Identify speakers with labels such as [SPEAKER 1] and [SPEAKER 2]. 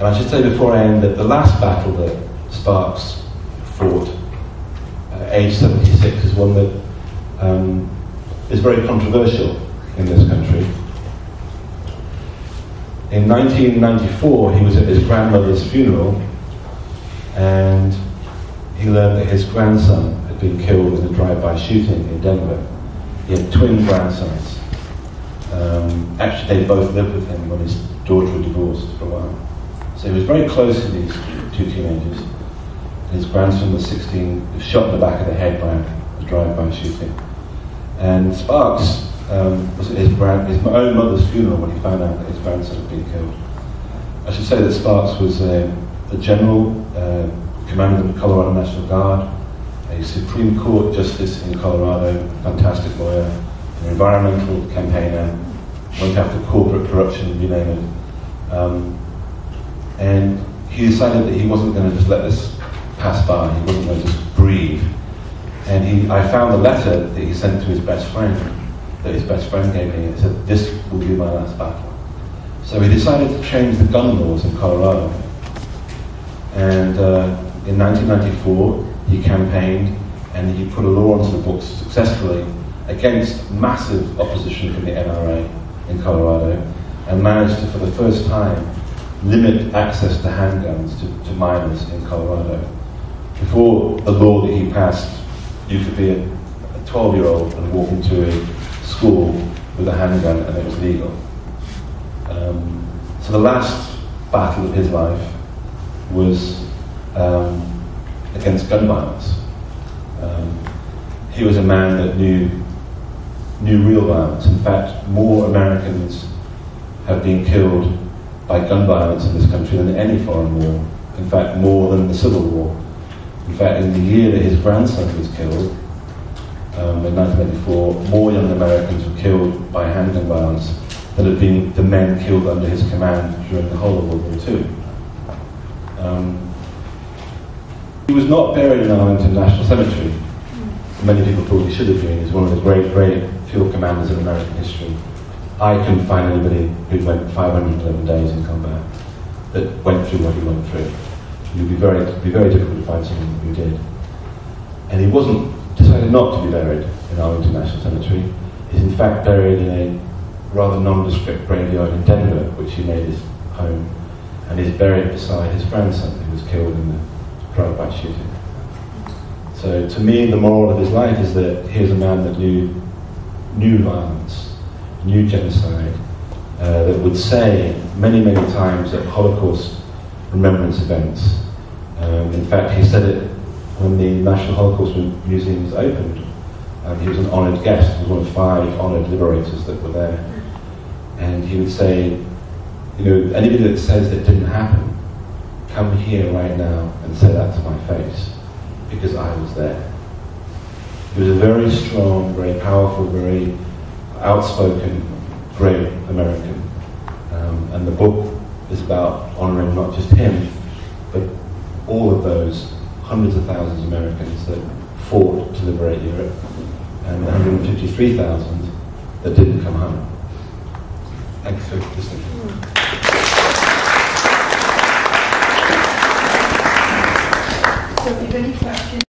[SPEAKER 1] And I should say before I end that the last battle that Sparks fought, age 76, is one that is very controversial in this country. In 1994, he was at his grandmother's funeral, and he learned that his grandson had been killed in a drive-by shooting in Denver. He had twin grandsons. Actually, they both lived with him when his daughter had divorced for a while. So he was very close to these two teenagers. His grandson was 16, was shot in the back of the head by a drive-by shooting. And Sparks was at his own mother's funeral when he found out that his grandson had been killed. I should say that Sparks was a general, commander of the Colorado National Guard, a Supreme Court justice in Colorado, fantastic lawyer, an environmental campaigner, went after corporate corruption, you name it. And he decided that he wasn't going to just let this pass by, he wasn't going to just breathe. And I found a letter that he sent to his best friend, that his best friend gave me. It said, "This will be my last battle." So he decided to change the gun laws in Colorado. And in 1994, he campaigned and he put a law onto the books successfully against massive opposition from the NRA in Colorado, and managed to, for the first time, limit access to handguns to minors in Colorado. Before the law that he passed, you could be a 12-year-old and walk into a school with a handgun and it was legal. So the last battle of his life was against gun violence. He was a man that knew real violence. In fact, more Americans have been killed by gun violence in this country than any foreign war. In fact, more than the Civil War. In fact, in the year that his grandson was killed, in 1984, more young Americans were killed by handgun violence than had been the men killed under his command during the whole of World War II. He was not buried in Arlington National Cemetery. Many people thought he should have been. He's one of the great, great field commanders in American history. I couldn't find anybody who went 511 days in combat that went through what he went through. It would be very difficult to find someone who did. And he decided not to be buried in Arlington National Cemetery. He's in fact buried in a rather nondescript graveyard in Denver, which he made his home, and is buried beside his grandson, who was killed in the drive-by shooting. So to me, the moral of his life is that here's a man that knew violence, knew genocide, that would say many, many times at Holocaust remembrance events. In fact, he said it when the National Holocaust Museum was opened. He was an honoured guest. He was one of 5 honoured liberators that were there. And he would say, anybody that says it didn't happen, come here right now and say that to my face, because I was there. He was a very strong, very powerful, very outspoken, great American. And the book is about honouring not just him, but all of those hundreds of thousands of Americans that fought to liberate Europe, and 153,000 that didn't come home. Thank you for listening.
[SPEAKER 2] So if you have any questions,